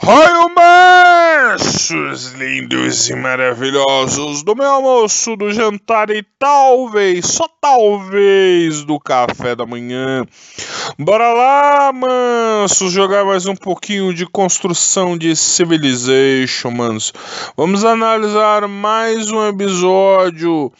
Almoços lindos e maravilhosos do meu almoço, do jantar e talvez, só talvez, do café da manhã. Bora lá, mansos, jogar mais um pouquinho de construção de Civilization, manos. Vamos analisar mais um episódio.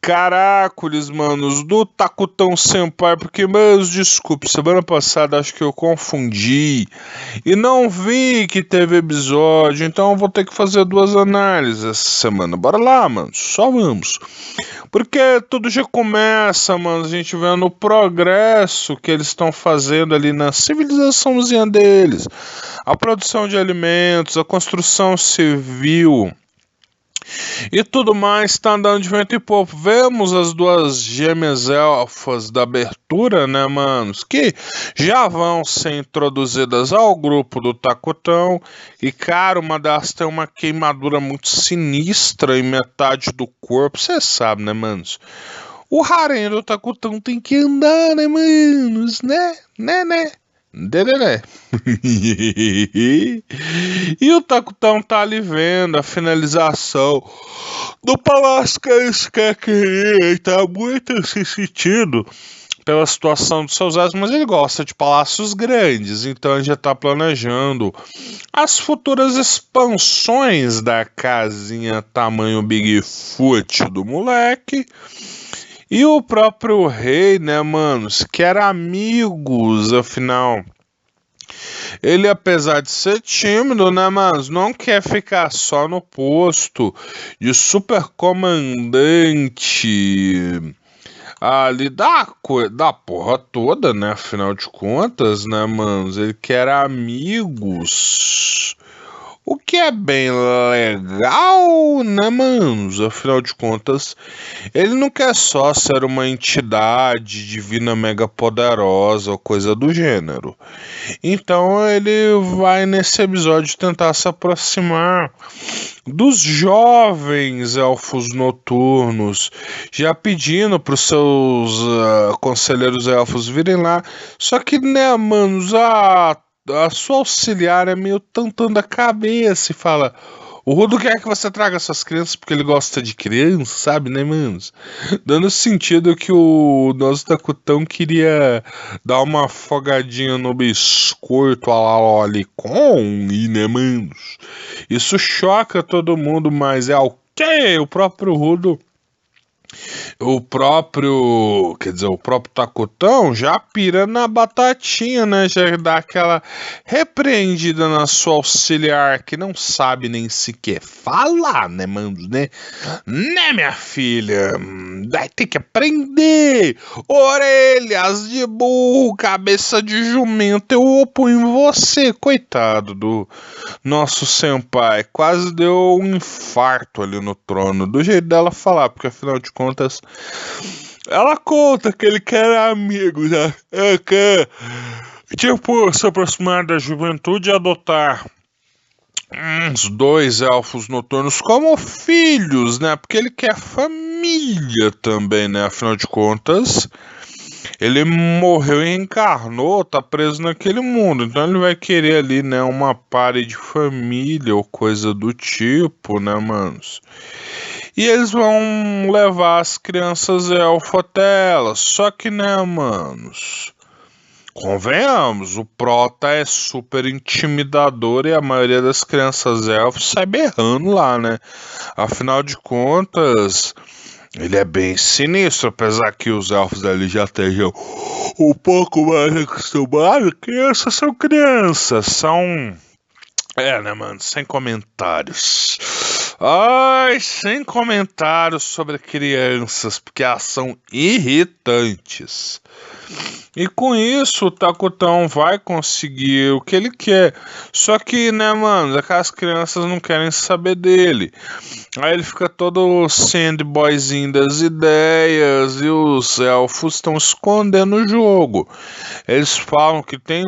Caracoles, manos, do Takutão Senpai, porque, manos, desculpe, semana passada acho que eu confundi e não vi que teve episódio, então eu vou ter que fazer duas análises essa semana. Bora lá, manos, só vamos. Porque tudo já começa, manos, a gente vendo o progresso que eles estão fazendo ali na civilizaçãozinha deles, a produção de alimentos, a construção civil. E tudo mais tá andando de vento e popa. Vemos as duas gêmeas elfas da abertura, né, manos? Que já vão ser introduzidas ao grupo do Takutão. E, cara, uma delas tem uma queimadura muito sinistra em metade do corpo. Cê sabe, né, manos? O harém do Takutão tem que andar, né, manos? Né? Dedé. E o Takutão tá ali vendo a finalização do palácio que eles querem querer. Ele tá muito se sentindo pela situação dos seus asas, mas ele gosta de palácios grandes, então ele já tá planejando as futuras expansões da casinha tamanho Bigfoot do moleque. E o próprio rei, né, manos, que eram amigos, afinal. Ele, apesar de ser tímido, né, mas não quer ficar só no posto de supercomandante ali da porra toda, né, afinal de contas, né, manos, ele quer amigos. O que é bem legal, né, manos? Afinal de contas, ele não quer só ser uma entidade divina mega poderosa ou coisa do gênero. Então ele vai nesse episódio tentar se aproximar dos jovens elfos noturnos, já pedindo para os seus conselheiros elfos virem lá. Só que, né, manos, a sua auxiliar é meio tantando a cabeça e fala: o Rudo quer que você traga suas crianças porque ele gosta de criança, sabe, né, manos? Dando sentido que o nosso Takutão queria dar uma afogadinha no biscoito a la Lolicon, e, né, manos? Isso choca todo mundo, mas é o quê? O próprio Rudo. O próprio Takutão já pira na batatinha, né? Já dá aquela repreendida na sua auxiliar que não sabe nem sequer falar, né, mano? Né, minha filha? Vai ter que aprender. Orelhas de burro, cabeça de jumento, eu oponho em você, coitado do nosso senpai. Quase deu um infarto ali no trono, do jeito dela falar, porque afinal de contas ela conta que ele quer amigos, né? Ele quer, tipo, se aproximar da juventude e adotar uns dois elfos noturnos como filhos, né? Porque ele quer família também, né? Afinal de contas, ele morreu e reencarnou, tá preso naquele mundo, então ele vai querer ali, né, uma pare de família ou coisa do tipo, né, manos? E eles vão levar as crianças elfo até elas, só que, né, manos, convenhamos, o Prota é super intimidador e a maioria das crianças elfos sai berrando lá, né? Afinal de contas, ele é bem sinistro, apesar que os elfos dali já estejam um pouco mais acostumados. Crianças são crianças, são... né, mano, sem comentários. Ai, sem comentários sobre crianças, porque elas são irritantes. E com isso o Takutão vai conseguir o que ele quer. Só que, né, mano, aquelas crianças não querem saber dele. Aí ele fica todo sandboyzinho das ideias e os elfos estão escondendo o jogo. Eles falam que tem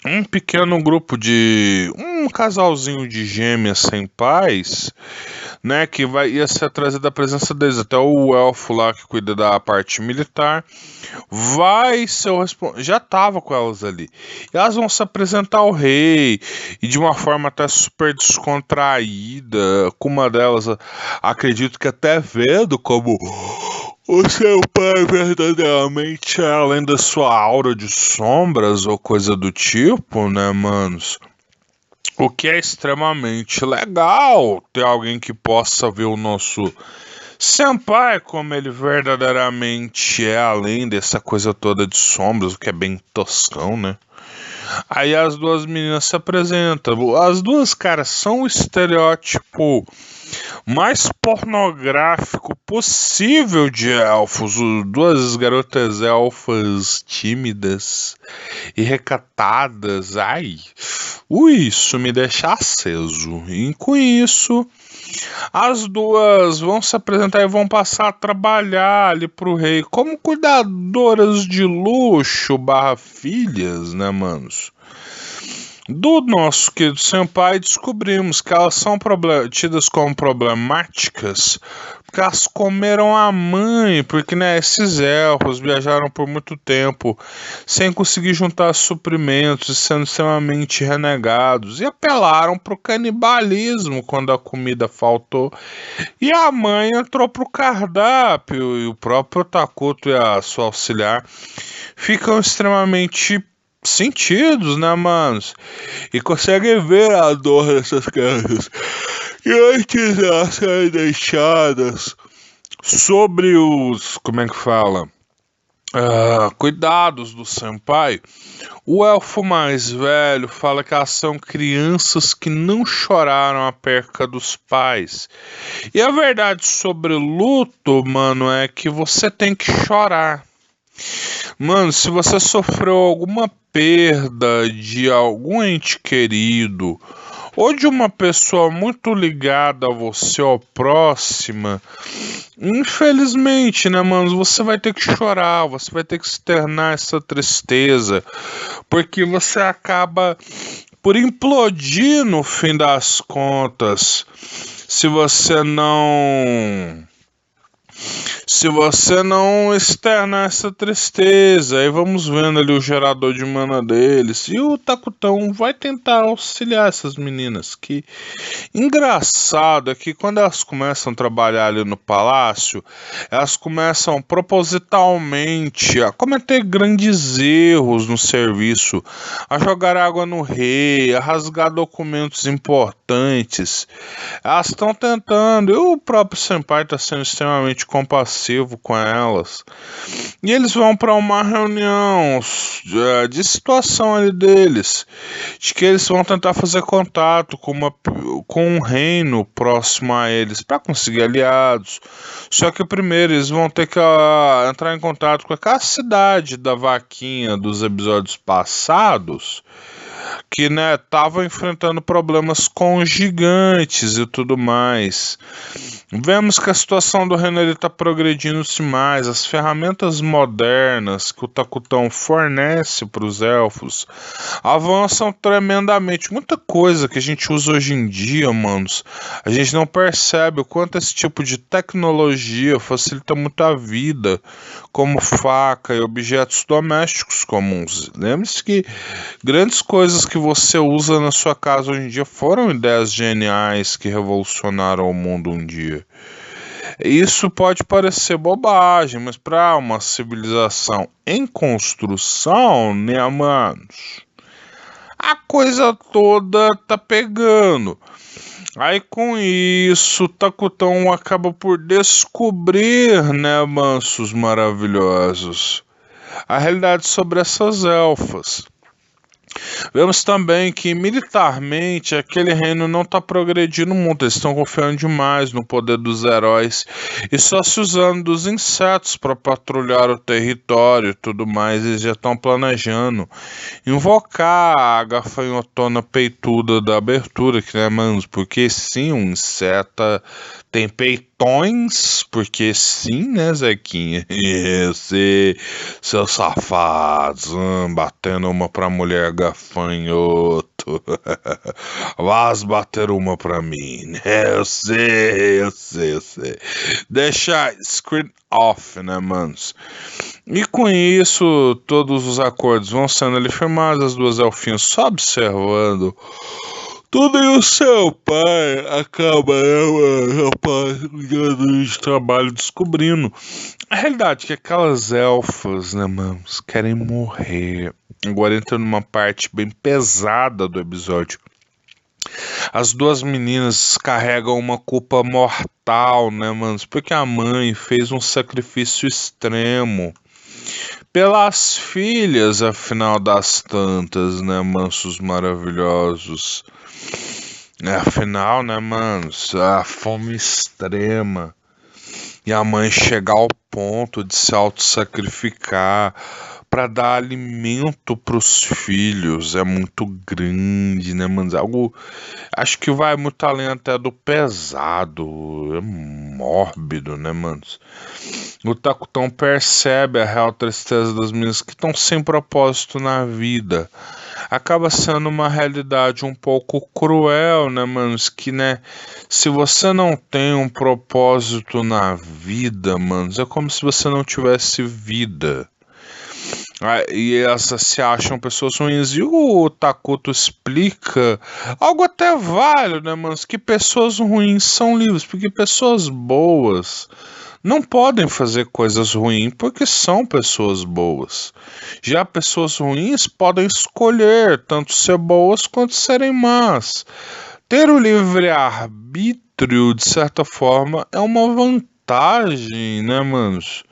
um pequeno grupo de... um casalzinho de gêmeas sem pais né, que ia ser trazida a presença deles, até o elfo lá que cuida da parte militar, vai ser o responsável, já tava com elas ali, e elas vão se apresentar ao rei, e de uma forma até super descontraída, com uma delas, acredito que até vendo como o seu pai verdadeiramente é além da sua aura de sombras ou coisa do tipo, né, manos? O que é extremamente legal ter alguém que possa ver o nosso senpai como ele verdadeiramente é, além dessa coisa toda de sombras, o que é bem toscão, né? Aí as duas meninas se apresentam. As duas, cara, são o estereótipo mais pornográfico possível de elfos. Duas garotas elfas tímidas e recatadas. Ai, isso me deixa aceso. E com isso, as duas vão se apresentar e vão passar a trabalhar ali pro rei como cuidadoras de luxo / filhas, né, manos? Do nosso querido senpai, descobrimos que elas são tidas como problemáticas porque elas comeram a mãe, porque né, esses elfos viajaram por muito tempo sem conseguir juntar suprimentos e sendo extremamente renegados e apelaram para o canibalismo quando a comida faltou e a mãe entrou pro cardápio e o próprio Takuto e a sua auxiliar ficam extremamente sentidos, né, manos? E conseguem ver a dor dessas crianças. E antes de elas serem deixadas sobre os, como é que fala? Cuidados do senpai, o elfo mais velho fala que elas são crianças que não choraram a perca dos pais. E a verdade sobre luto, mano, é que você tem que chorar. Mano, se você sofreu alguma perda de algum ente querido ou de uma pessoa muito ligada a você ou próxima, infelizmente, né, mano, você vai ter que chorar, você vai ter que externar essa tristeza, porque você acaba por implodir no fim das contas, se você não externar essa tristeza. Aí vamos vendo ali o gerador de mana deles. E o Takutão vai tentar auxiliar essas meninas. Que engraçado é que quando elas começam a trabalhar ali no palácio, elas começam propositalmente a cometer grandes erros no serviço, a jogar água no rei, a rasgar documentos importantes. Elas estão tentando, e o próprio senpai está sendo extremamente compassivo com elas. E eles vão para uma reunião de situação ali deles, de que eles vão tentar fazer contato com um reino próximo a eles para conseguir aliados. Só que primeiro eles vão ter que entrar em contato com aquela cidade da vaquinha dos episódios passados, que né, tava enfrentando problemas com gigantes e tudo mais. Vemos que a situação do reino está progredindo-se mais. As ferramentas modernas que o Takutão fornece para os elfos avançam tremendamente. Muita coisa que a gente usa hoje em dia, manos, a gente não percebe o quanto esse tipo de tecnologia facilita muito a vida, como faca e objetos domésticos comuns. Lembre-se que grandes coisas que você usa na sua casa hoje em dia foram ideias geniais que revolucionaram o mundo um dia. Isso pode parecer bobagem, mas para uma civilização em construção, né, manos, a coisa toda tá pegando. Aí com isso, Takutão acaba por descobrir, né, mansos maravilhosos, a realidade sobre essas elfas. Vemos também que militarmente aquele reino não está progredindo muito, eles estão confiando demais no poder dos heróis e só se usando dos insetos para patrulhar o território e tudo mais. Eles já estão planejando invocar a gafanhotona peituda da abertura, que né, manos, porque sim, um inseto tem peitões, porque sim, né, Zequinha? Seus safados, batendo uma pra mulher gafanhoto. gato. Vas bater uma pra mim. Eu sei. Deixa screen off, né, manos? E com isso, todos os acordos vão sendo ali firmados, as duas elfinhas só observando. Tudo e o seu pai acaba, rapaz, de trabalho descobrindo. A realidade é que aquelas elfas, né, manos, querem morrer. Agora entra numa parte bem pesada do episódio. As duas meninas carregam uma culpa mortal, né, manos? Porque a mãe fez um sacrifício extremo pelas filhas, afinal das tantas, né, mansos maravilhosos. Afinal, né, manos, a fome extrema. E a mãe chegar ao ponto de se auto-sacrificar para dar alimento para os filhos é muito grande, né, mano? Algo, acho que vai muito além até do pesado, é mórbido, né, mano? O Takutão percebe a real tristeza das meninas que estão sem propósito na vida. Acaba sendo uma realidade um pouco cruel, né, manos? Que, né, se você não tem um propósito na vida, manos, é como se você não tivesse vida. E elas se acham pessoas ruins. E o Takuto explica algo até válido, né, manos? Que pessoas ruins são livres, porque pessoas boas não podem fazer coisas ruins porque são pessoas boas. Já pessoas ruins podem escolher tanto ser boas quanto serem más. Ter o livre-arbítrio, de certa forma, é uma vantagem, né, manos?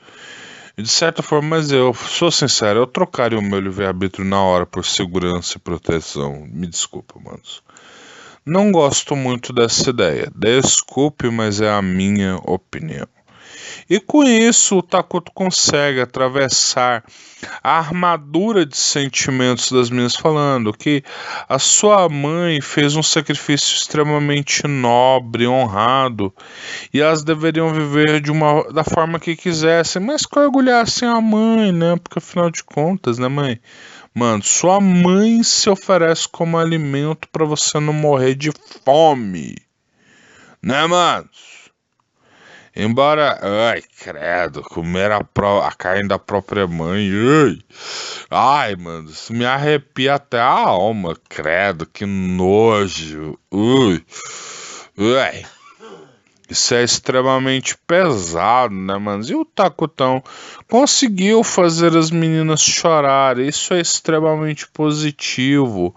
De certa forma, mas eu sou sincero, eu trocaria o meu livre-arbítrio na hora por segurança e proteção. Me desculpa, manos. Não gosto muito dessa ideia. Desculpe, mas é a minha opinião. E com isso, o Takuto consegue atravessar a armadura de sentimentos das meninas, falando que a sua mãe fez um sacrifício extremamente nobre, honrado, e elas deveriam viver da forma que quisessem, mas que orgulhassem a mãe, né? Porque afinal de contas, né, mãe? Mano, sua mãe se oferece como alimento para você não morrer de fome, né, mano? Embora, ai, credo, comer a carne da própria mãe, ai, mano, isso me arrepia até a alma, credo, que nojo, ai. Isso é extremamente pesado, né, mano? E o Takutão conseguiu fazer as meninas chorarem. Isso é extremamente positivo.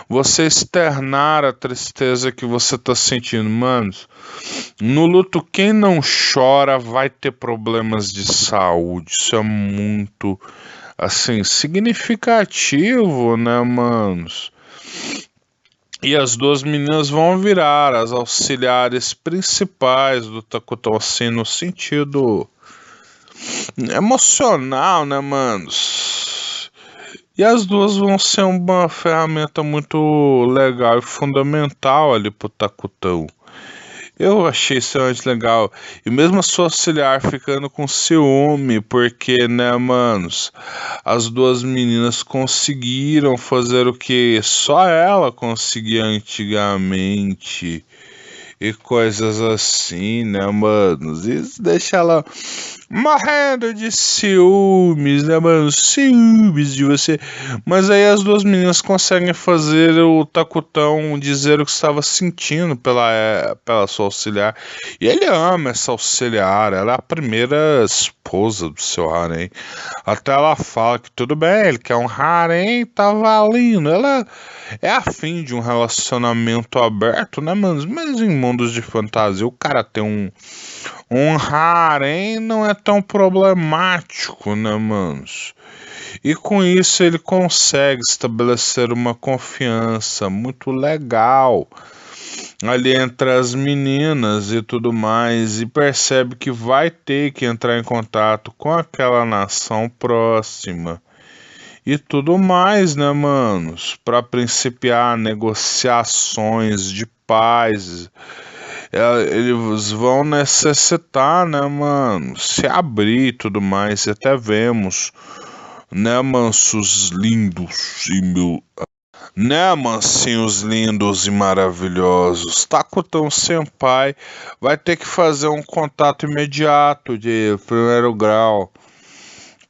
Você externar a tristeza que você tá sentindo, mano. No luto, quem não chora vai ter problemas de saúde. Isso é muito, assim, significativo, né, manos? E as duas meninas vão virar as auxiliares principais do Takutão, assim, no sentido emocional, né, manos? E as duas vão ser uma ferramenta muito legal e fundamental ali pro Takutão. Eu achei extremamente legal. E mesmo a sua auxiliar ficando com ciúme, porque, né, manos, as duas meninas conseguiram fazer o que só ela conseguia antigamente. E coisas assim, né, manos? Isso deixa ela morrendo de ciúmes, né, mano? Ciúmes de você. Mas aí as duas meninas conseguem fazer o Takutão dizer o que estava sentindo pela sua auxiliar. E ele ama essa auxiliar, ela é a primeira esposa do seu harém. Até ela fala que tudo bem, ele quer um harém, tá valendo. Ela é afim de um relacionamento aberto, né, mano? Mas em mundos de fantasia, o cara tem um harém não é tão problemático, né, manos? E com isso ele consegue estabelecer uma confiança muito legal ali entre as meninas e tudo mais, e percebe que vai ter que entrar em contato com aquela nação próxima e tudo mais, né, manos? Para principiar negociações de paz. Eles vão necessitar, né, mano, se abrir e tudo mais. E até vemos, né, mansos lindos e Né, mansinhos lindos e maravilhosos? Takutan Senpai vai ter que fazer um contato imediato de primeiro grau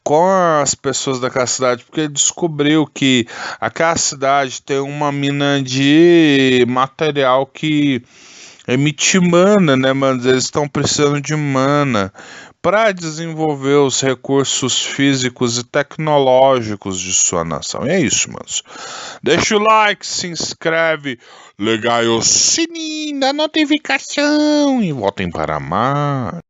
com as pessoas daquela cidade, porque ele descobriu que aquela cidade tem uma mina de material que emite mana, né, mano? Eles estão precisando de mana para desenvolver os recursos físicos e tecnológicos de sua nação. E é isso, manos. Deixa o like, se inscreve, liga aí o sininho da notificação e voltem para mais.